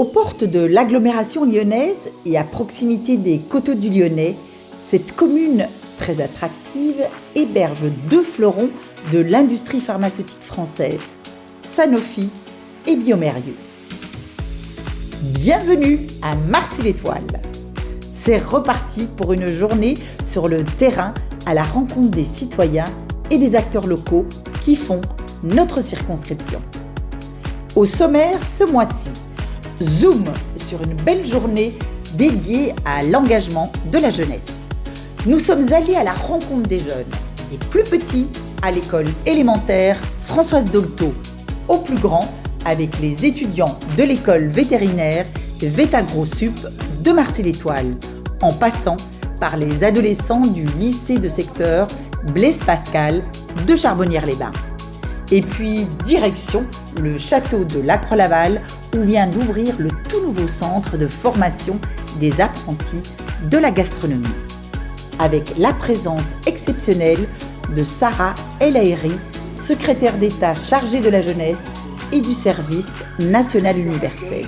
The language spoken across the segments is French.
Aux portes de l'agglomération lyonnaise et à proximité des coteaux du Lyonnais, cette commune très attractive héberge deux fleurons de l'industrie pharmaceutique française, Sanofi et Biomérieux. Bienvenue à Marcy-l'Étoile. C'est reparti pour une journée sur le terrain à la rencontre des citoyens et des acteurs locaux qui font notre circonscription. Au sommaire ce mois-ci, zoom sur une belle journée dédiée à l'engagement de la jeunesse. Nous sommes allés à la rencontre des jeunes, des plus petits à l'école élémentaire Françoise Dolto, aux plus grands avec les étudiants de l'école vétérinaire VétaGrosSup de Marcy-l'Étoile, en passant par les adolescents du lycée de secteur Blaise Pascal de Charbonnières-les-Bains. Et puis, direction le château de Lacroix-Laval, où vient d'ouvrir le tout nouveau centre de formation des apprentis de la gastronomie, avec la présence exceptionnelle de Sarah El Haïry, secrétaire d'État chargée de la jeunesse et du service national universel.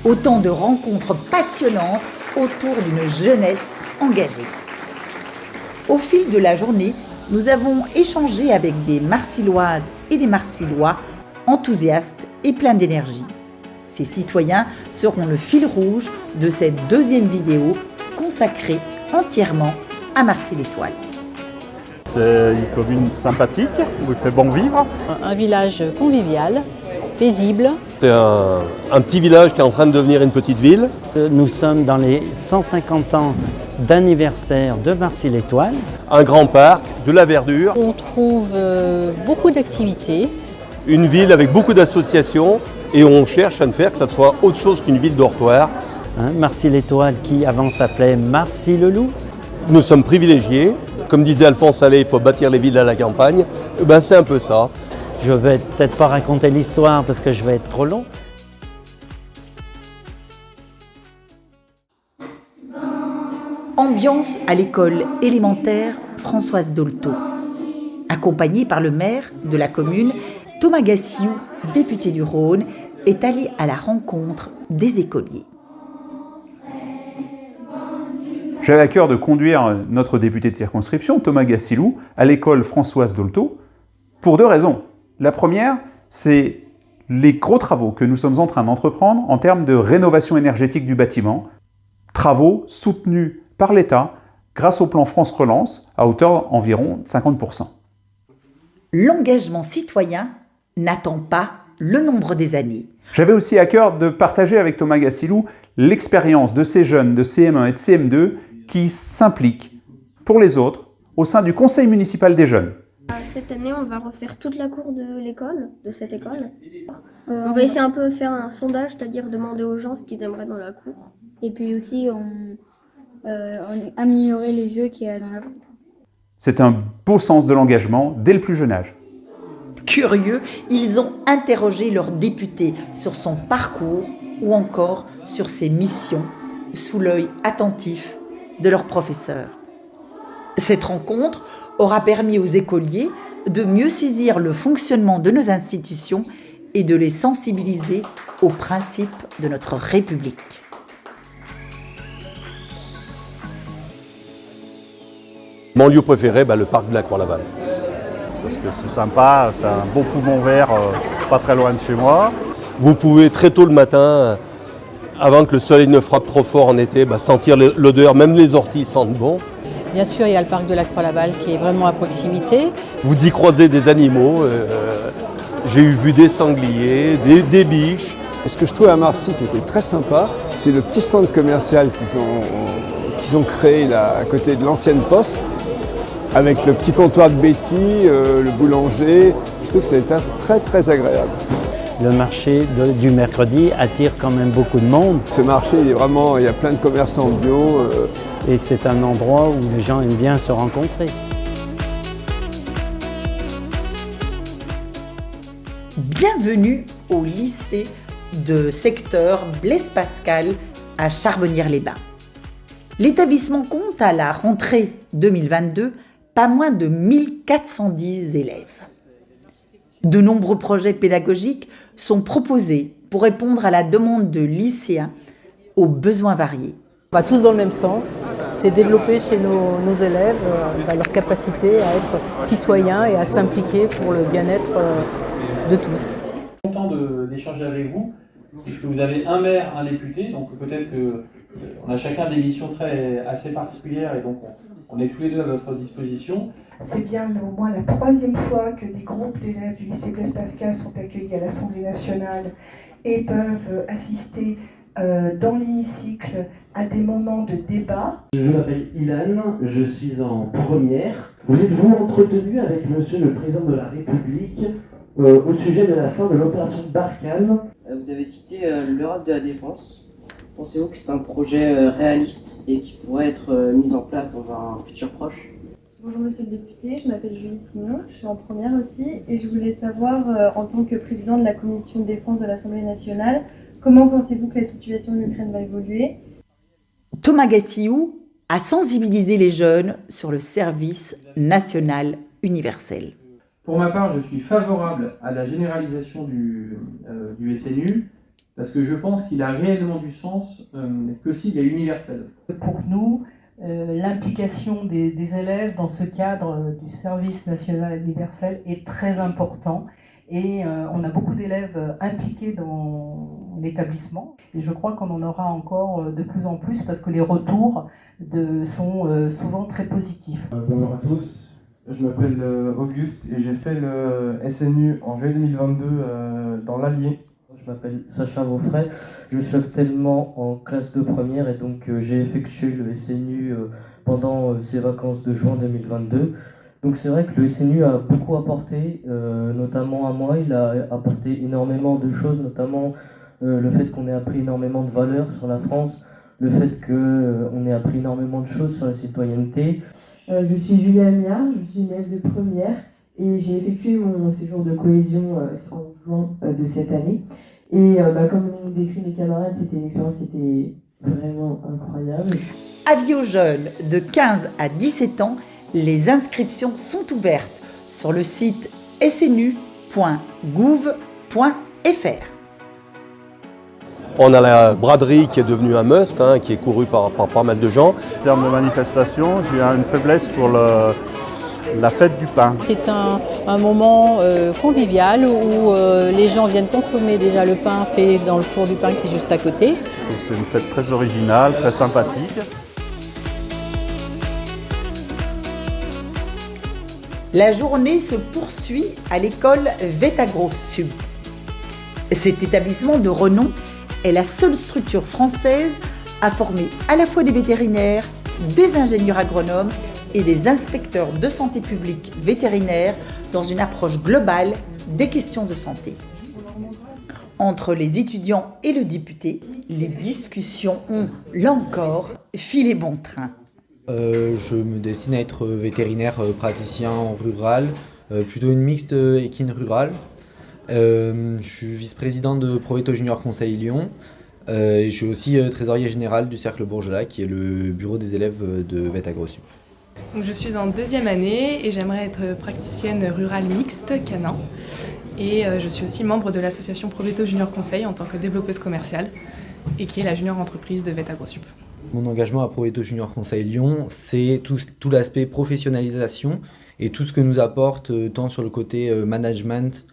Autant de rencontres passionnantes autour d'une jeunesse engagée. Au fil de la journée, nous avons échangé avec des Marcilloises et des Marcillois enthousiastes et pleins d'énergie. Ces citoyens seront le fil rouge de cette deuxième vidéo consacrée entièrement à Marcy-l'Étoile. C'est une commune sympathique, où il fait bon vivre. Un village convivial, paisible. C'est un petit village qui est en train de devenir une petite ville. Nous sommes dans les 150 ans d'anniversaire de Marcy-l'Étoile. Un grand parc, de la verdure. On trouve beaucoup d'activités. Une ville avec beaucoup d'associations et on cherche à ne faire que ça soit autre chose qu'une ville dortoir. Marcy-l'Étoile qui avant s'appelait Marcy-le-Loup. Nous sommes privilégiés. Comme disait Alphonse Allais, il faut bâtir les villes à la campagne. C'est un peu ça. Je vais peut-être pas raconter l'histoire parce que je vais être trop long. Ambiance à l'école élémentaire Françoise Dolto. Accompagné par le maire de la commune, Thomas Gassiou, député du Rhône, est allé à la rencontre des écoliers. J'avais à cœur de conduire notre député de circonscription, Thomas Gassiou, à l'école Françoise Dolto, pour deux raisons. La première, c'est les gros travaux que nous sommes en train d'entreprendre en termes de rénovation énergétique du bâtiment, travaux soutenus par l'État grâce au plan France Relance à hauteur d'environ 50%. L'engagement citoyen n'attend pas le nombre des années. J'avais aussi à cœur de partager avec Thomas Gassiou l'expérience de ces jeunes de CM1 et de CM2 qui s'impliquent pour les autres au sein du conseil municipal des jeunes. Cette année, on va refaire toute la cour de l'école, de cette école. On va essayer un peu de faire un sondage, c'est-à-dire demander aux gens ce qu'ils aimeraient dans la cour. Et puis aussi, améliorer les jeux qu'il y a dans la cour. C'est un beau sens de l'engagement dès le plus jeune âge. Curieux, ils ont interrogé leur député sur son parcours ou encore sur ses missions, sous l'œil attentif de leur professeur. Cette rencontre aura permis aux écoliers de mieux saisir le fonctionnement de nos institutions et de les sensibiliser aux principes de notre République. Mon lieu préféré, le parc de Lacroix-Laval. Parce que c'est sympa, c'est un beau poumon vert pas très loin de chez moi. Vous pouvez très tôt le matin, avant que le soleil ne frappe trop fort en été, sentir l'odeur, même les orties sentent bon. Bien sûr, il y a le parc de Lacroix-Laval qui est vraiment à proximité. Vous y croisez des animaux, j'ai vu des sangliers, des biches. Ce que je trouve à Marcy qui était très sympa, c'est le petit centre commercial qu'ils ont créé là, à côté de l'ancienne poste, avec le petit comptoir de Betty, le boulanger. Je trouve que c'était très très agréable. Le marché du mercredi attire quand même beaucoup de monde. Ce marché, il y a plein de commerçants bio. Et c'est un endroit où les gens aiment bien se rencontrer. Bienvenue au lycée de secteur Blaise Pascal à Charbonnières-les-Bains. L'établissement compte à la rentrée 2022 pas moins de 1410 élèves. De nombreux projets pédagogiques sont proposés pour répondre à la demande de lycéens aux besoins variés. On va tous dans le même sens, c'est développer chez nos élèves leur capacité à être citoyens et à s'impliquer pour le bien-être de tous. Content d'échanger avec vous, puisque vous avez un maire, un député, donc peut-être qu'on a chacun des missions assez particulières et donc on est tous les deux à votre disposition. C'est bien au moins la 3e fois que des groupes d'élèves du lycée Blaise Pascal sont accueillis à l'Assemblée nationale et peuvent assister dans l'hémicycle à des moments de débat. Je m'appelle Ilan, je suis en première. Vous êtes-vous entretenu avec Monsieur le Président de la République au sujet de la fin de l'opération Barkhane? Vous avez cité l'Europe de la défense. Pensez-vous que c'est un projet réaliste et qui pourrait être mis en place dans un futur proche? Bonjour Monsieur le député, je m'appelle Julie Simon, je suis en première aussi et je voulais savoir, en tant que président de la commission de défense de l'Assemblée nationale, comment pensez-vous que la situation de l'Ukraine va évoluer? Thomas Gassiou a sensibilisé les jeunes sur le service national universel. Pour ma part, je suis favorable à la généralisation du SNU parce que je pense qu'il a réellement du sens que s'il est universel. Pour nous, l'implication des élèves dans ce cadre du service national universel est très important et on a beaucoup d'élèves impliqués dans l'établissement et je crois qu'on en aura encore de plus en plus parce que les retours sont souvent très positifs. Bonjour à tous, je m'appelle Auguste et j'ai fait le SNU en juillet 2022 dans l'Allier. Je m'appelle Sacha Vaufray, je suis actuellement en classe de première et donc j'ai effectué le SNU pendant ces vacances de juin 2022. Donc c'est vrai que le SNU a beaucoup apporté, notamment à moi, il a apporté énormément de choses, notamment le fait qu'on ait appris énormément de valeurs sur la France, le fait qu'on ait appris énormément de choses sur la citoyenneté. Je suis Julia Miard, je suis une élève de première et j'ai effectué mon séjour de cohésion en juin de cette année. Et comme l'ont décrit mes camarades, c'était une expérience qui était vraiment incroyable. Avis aux jeunes de 15 à 17 ans, les inscriptions sont ouvertes sur le site snu.gouv.fr. On a la braderie qui est devenue un must, qui est couru par pas mal de gens. En termes de manifestation, j'ai une faiblesse pour la fête du pain. C'est un moment convivial où les gens viennent consommer déjà le pain fait dans le four du pain qui est juste à côté. C'est une fête très originale, très sympathique. La journée se poursuit à l'école Vétagro-Sub. Cet établissement de renom est la seule structure française à former à la fois des vétérinaires, des ingénieurs agronomes et des inspecteurs de santé publique vétérinaires dans une approche globale des questions de santé. Entre les étudiants et le député, les discussions ont, là encore, filé bon train. Je me destine à être vétérinaire praticien en rural, plutôt une mixte équine rurale. Je suis vice-président de Proveto Junior Conseil Lyon. Je suis aussi trésorier général du Cercle Bourgelat, qui est le bureau des élèves de Vétagro-Sub. Donc je suis en 2e année et j'aimerais être praticienne rurale mixte canin. Et je suis aussi membre de l'association Proveto Junior Conseil en tant que développeuse commerciale et qui est la junior entreprise de Vétagro-Sub. Mon engagement à Proveto Junior Conseil Lyon, c'est tout l'aspect professionnalisation et tout ce que nous apporte tant sur le côté management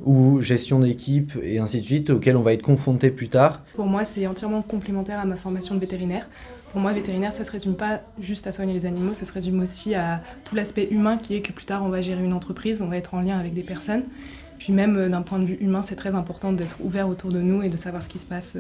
ou gestion d'équipe et ainsi de suite, auquel on va être confronté plus tard. Pour moi, c'est entièrement complémentaire à ma formation de vétérinaire. Pour moi, vétérinaire, ça ne se résume pas juste à soigner les animaux, ça se résume aussi à tout l'aspect humain qui est que plus tard, on va gérer une entreprise, on va être en lien avec des personnes. Puis même d'un point de vue humain, c'est très important d'être ouvert autour de nous et de savoir ce qui se passe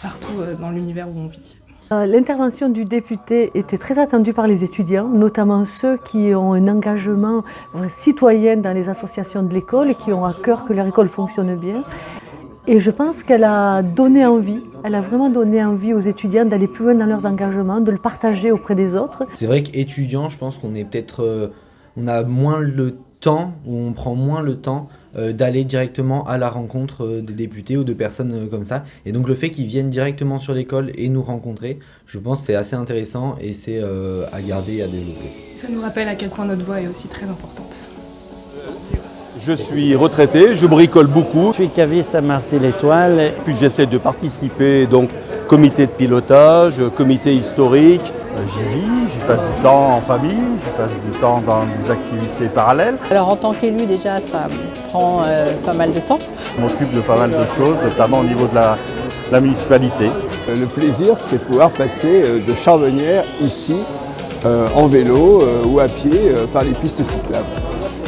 partout dans l'univers où on vit. L'intervention du député était très attendue par les étudiants, notamment ceux qui ont un engagement citoyen dans les associations de l'école et qui ont à cœur que leur école fonctionne bien. Et je pense qu'elle a donné envie, elle a vraiment donné envie aux étudiants d'aller plus loin dans leurs engagements, de le partager auprès des autres. C'est vrai qu'étudiant, je pense qu'on est peut-être, on a moins le temps, ou on prend moins le temps d'aller directement à la rencontre des députés ou de personnes comme ça. Et donc le fait qu'ils viennent directement sur l'école et nous rencontrer, je pense que c'est assez intéressant et c'est à garder et à développer. Ça nous rappelle à quel point notre voix est aussi très importante. Je suis retraité, je bricole beaucoup. Je suis caviste à Marcy-l'Étoile. Puis j'essaie de participer, donc comité de pilotage, comité historique. J'y vis, j'y passe du temps en famille, j'y passe du temps dans des activités parallèles. Alors en tant qu'élu déjà ça prend pas mal de temps. Je m'occupe de pas mal de choses, notamment au niveau de la municipalité. Le plaisir, c'est de pouvoir passer de Charbonnières ici en vélo ou à pied par les pistes cyclables.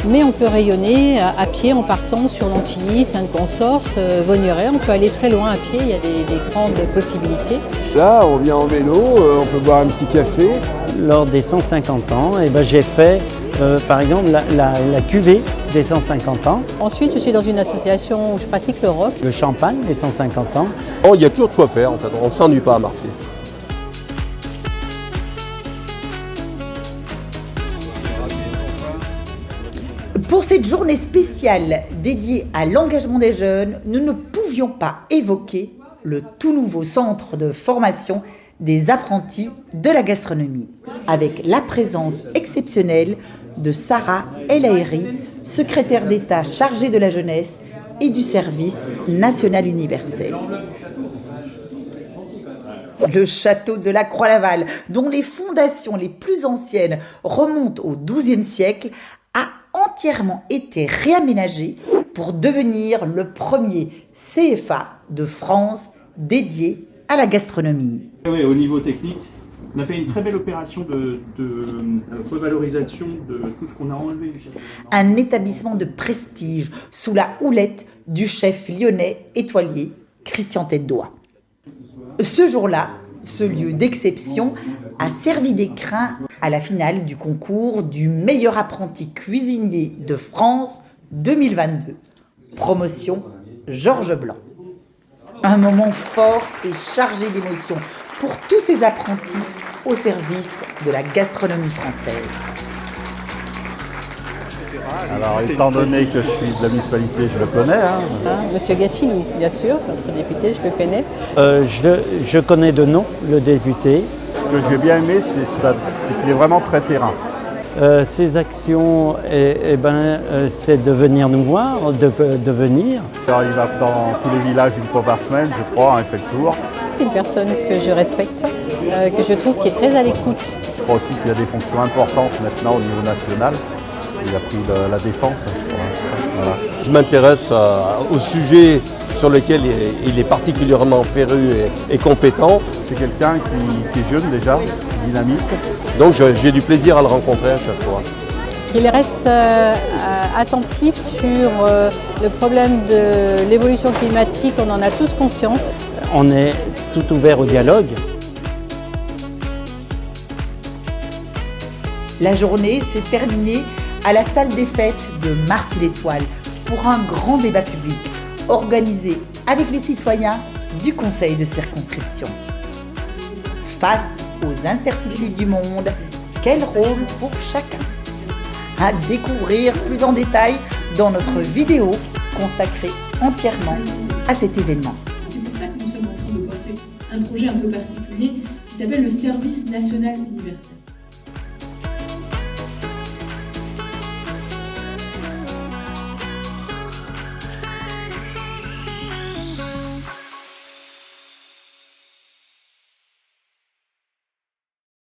Mais on peut rayonner à pied en partant sur Lantilly, Sainte-Consorce, Vaugneray. On peut aller très loin à pied, il y a des grandes possibilités. Là, on vient en vélo, on peut boire un petit café. Lors des 150 ans, j'ai fait par exemple la cuvée des 150 ans. Ensuite, je suis dans une association où je pratique le rock. Le champagne des 150 ans. Oh, il y a toujours de quoi faire en fait, on ne s'ennuie pas à Marcy. Pour cette journée spéciale dédiée à l'engagement des jeunes, nous ne pouvions pas évoquer le tout nouveau centre de formation des apprentis de la gastronomie, avec la présence exceptionnelle de Sarah El Haïry, secrétaire d'État chargée de la jeunesse et du service national universel. Le château de la Croix-Laval, dont les fondations les plus anciennes remontent au XIIe siècle, a entièrement été réaménagé pour devenir le premier CFA de France dédié à la gastronomie. Oui, au niveau technique, on a fait une très belle opération de revalorisation de tout ce qu'on a enlevé. Un établissement de prestige sous la houlette du chef lyonnais étoilé Christian Tête-Doigt. Ce jour-là, ce lieu d'exception a servi d'écrin à la finale du concours du meilleur apprenti cuisinier de France 2022. Promotion Georges Blanc. Un moment fort et chargé d'émotions pour tous ces apprentis au service de la gastronomie française. Alors, étant donné que je suis de la municipalité, je le connais. Monsieur Gassilou, bien sûr, notre député, je le connais. Je connais de nom le député. Ce que j'ai bien aimé, c'est qu'il est vraiment très terrain. Ses actions, c'est de venir nous voir, de venir. Alors, il va dans tous les villages une fois par semaine, je crois, il fait le tour. C'est une personne que je respecte, que je trouve qui est très à l'écoute. Je crois aussi qu'il y a des fonctions importantes maintenant au niveau national. Il a pris la défense, je crois. Voilà. Je m'intéresse au sujet sur lequel il est particulièrement féru et compétent. C'est quelqu'un qui est jeune déjà, dynamique. Donc j'ai du plaisir à le rencontrer à chaque fois. Qu'il reste attentif sur le problème de l'évolution climatique, on en a tous conscience. On est tout ouvert au dialogue. La journée s'est terminée à la salle des fêtes de Marcy-l'Étoile pour un grand débat public organisé avec les citoyens du conseil de circonscription. Face aux incertitudes du monde, quel rôle pour chacun? À découvrir plus en détail dans notre vidéo consacrée entièrement à cet événement. C'est pour ça que nous sommes en train de porter un projet un peu particulier qui s'appelle le service national universel.